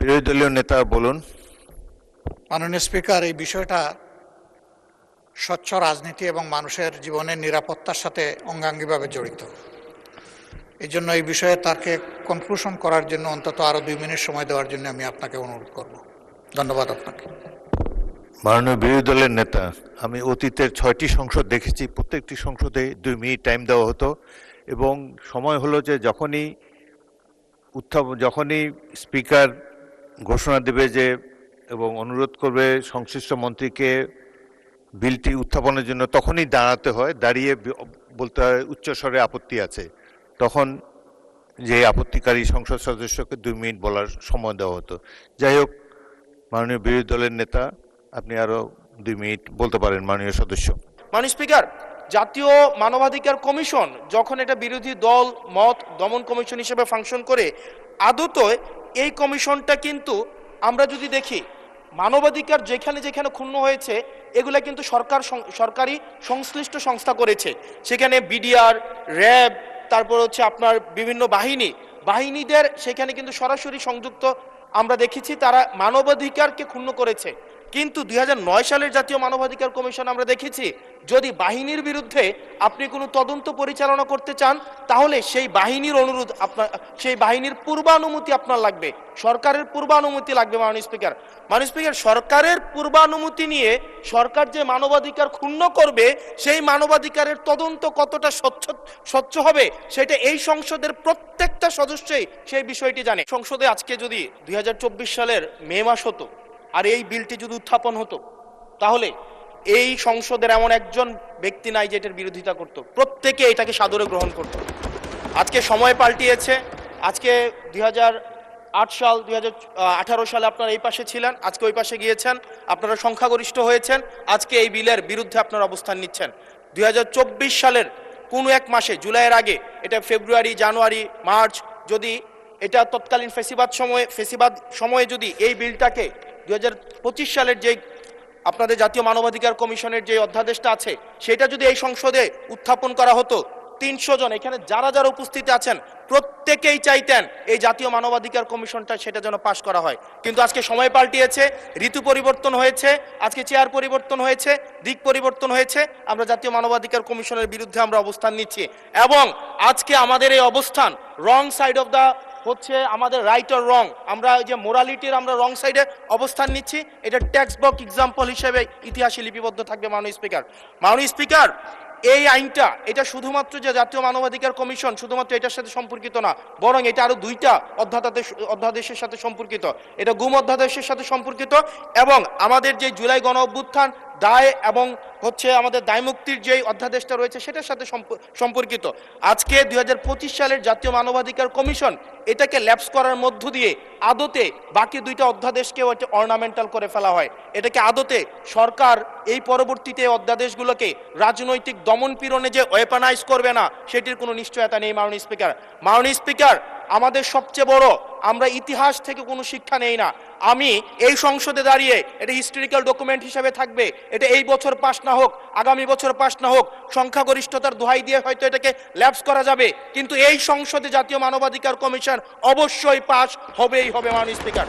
বিরোধী দলীয় নেতা বলুন। মাননীয় স্পিকার, এই বিষয়টা স্বচ্ছ রাজনীতি এবং মানুষের জীবনের নিরাপত্তার সাথে অঙ্গাঙ্গিভাবে জড়িত। এই জন্য এই বিষয়ে তাকে কনক্লুশন করার জন্য অন্তত আরো 2 মিনিট সময় দেওয়ার জন্য আমি আপনাকে অনুরোধ করব। ধন্যবাদ আপনাকে। মাননীয় বিরোধী দলের নেতা, আমি অতীতের 6টি সংসদ দেখেছি, প্রত্যেকটি সংসদে 2 মিনিট টাইম দেওয়া হতো এবং সময় হলো যে যখনই স্পিকার ঘোষণা দেবে যে এবং অনুরোধ করবে সংশ্লিষ্ট মন্ত্রীকে বিলটি উত্থাপনের জন্য, তখনই দাঁড়াতে হয়, দাঁড়িয়ে বলতে হয় উচ্চস্বরে আপত্তি আছে। তখন যে আপত্তিকারী সংসদ সদস্যকে 2 মিনিট বলার সময় দেওয়া হতো। যাই হোক, মাননীয় বিরোধী দলের নেতা, আপনি আরো 2 মিনিট বলতে পারেন। মাননীয় সদস্য। মাননীয় স্পিকার, জাতীয় মানবাধিকার কমিশন যখন এটা বিরোধী দল মত দমন কমিশন হিসেবে ফাংশন করে, আদতে এই কমিশনটা কিন্তু আমরা যদি দেখি মানবাধিকার যেখানে যেখানে ক্ষুণ্ণ হয়েছে এগুলা কিন্তু সরকারি সংশ্লিষ্ট সংস্থা করেছে। সেখানে বিডিআর, র্যাব, তারপর হচ্ছে আপনার বিভিন্ন বাহিনীদের সেখানে কিন্তু সরাসরি সংযুক্ত আমরা দেখেছি, তারা মানবাধিকারকে ক্ষুণ্ণ করেছে। কিন্তু 2009 সালের জাতীয় মানবাধিকার কমিশন আমরা দেখেছি, যদি বাহিনীর বিরুদ্ধে আপনি কোনো তদন্ত পরিচালনা করতে চান তাহলে সেই বাহিনীর সেই বাহিনীর পূর্বানুমতি আপনার লাগবে, সরকারের পূর্বানুমতি লাগবে। মাননীয় স্পিকার, সরকারের পূর্বানুমতি নিয়ে সরকার যে মানবাধিকার ক্ষুণ্ণ করবে সেই মানবাধিকারের তদন্ত কতটা স্বচ্ছ হবে সেটা এই সংসদের প্রত্যেকটা সদস্যই সেই বিষয়টি জানে। সংসদে আজকে যদি 2024 সালের মে মাস হতো আর এই বিলটি যদি উত্থাপন হতো, তাহলে এই সংসদের এমন একজন ব্যক্তি নাই যে এটার বিরোধিতা করত, প্রত্যেকে এটাকে সাদরে গ্রহণ করত। আজকে সময় পাল্টিয়েছে। আজকে 2008 সাল, 2018 সালে আপনারা এই পাশে ছিলেন, আজকে ওই পাশে গিয়েছেন, আপনারা সংখ্যাগরিষ্ঠ হয়েছেন, আজকে এই বিলের বিরুদ্ধে আপনারা অবস্থান নিচ্ছেন। 2024 সালের কোনো এক মাসে, জুলাইয়ের আগে, এটা ফেব্রুয়ারি, জানুয়ারি, মার্চ, যদি এটা তৎকালীন ফেসিবাদ সময়ে যদি এই বিলটাকে 2025 সালের যে আপনাদের জাতীয় মানবাধিকার কমিশনের যে অধ্যাদেশটা আছে সেটা যদি এই সংসদে উত্থাপন করা হতো, 300 জন এখানে যারা উপস্থিত আছেন প্রত্যেকেই চাইতেন এই জাতীয় মানবাধিকার কমিশনটা সেটা যেন পাশ করা হয়। কিন্তু আজকে সময় পাল্টিয়েছে, ঋতু পরিবর্তন হয়েছে, আজকে চেয়ার পরিবর্তন হয়েছে, দিক পরিবর্তন হয়েছে, আমরা জাতীয় মানবাধিকার কমিশনের বিরুদ্ধে আমরা অবস্থান নিচ্ছি। এবং আজকে আমাদের এই অবস্থান রং সাইড অফ দ্য হচ্ছে আমাদের রাইট অর রং, আমরা যে মোরালিটির আমরা রং সাইডে অবস্থান নিচ্ছি, এটা টেক্সট বুক এক্সাম্পল হিসেবে ইতিহাসে লিপিবদ্ধ থাকবে। মাননীয় স্পিকার, এই আইনটা এটা শুধুমাত্র যে জাতীয় মানবাধিকার কমিশন শুধুমাত্র এটার সাথে সম্পর্কিত না, বরং এটা আরো 2টা অধ্যাদেশের সাথে সম্পর্কিত। এটা গুম অধ্যাদেশের সাথে সম্পর্কিত এবং আমাদের যে জুলাই গণ অভ্যুত্থান দায় এবং হচ্ছে আমাদের দায় মুক্তির যে অধ্যাদেশটা রয়েছে সেটার সাথে সম্পর্কিত। আজকে 2025 সালের জাতীয় মানবাধিকার কমিশন এটাকে ল্যাপস করার মধ্য দিয়ে আদতে বাকি 2টা অধ্যাদেশকেও এটা অর্নামেন্টাল করে ফেলা হয়। এটাকে আদতে সরকার এই পরবর্তীতে অধ্যাদেশগুলোকে রাজনৈতিক দমন পীড়নে যে ওয়েপনাইজ করবে না সেটির কোনো নিশ্চয়তা নেই। মাননীয় স্পিকার, আমাদের সবচেয়ে বড়, আমরা ইতিহাস থেকে কোনো শিক্ষা নেই না। আমি এই সংসদে দাঁড়িয়ে এটা হিস্টোরিক্যাল ডকুমেন্ট হিসেবে থাকবে, এটা এই বছর পাস না হোক, আগামী বছর পাস না হোক, সংখ্যাগরিষ্ঠতার দোহাই দিয়ে হয়তো এটাকে ল্যাপস করা যাবে, কিন্তু এই সংসদে জাতীয় মানবাধিকার কমিশন অবশ্যই পাস হবেই হবে। মাননীয় স্পিকার।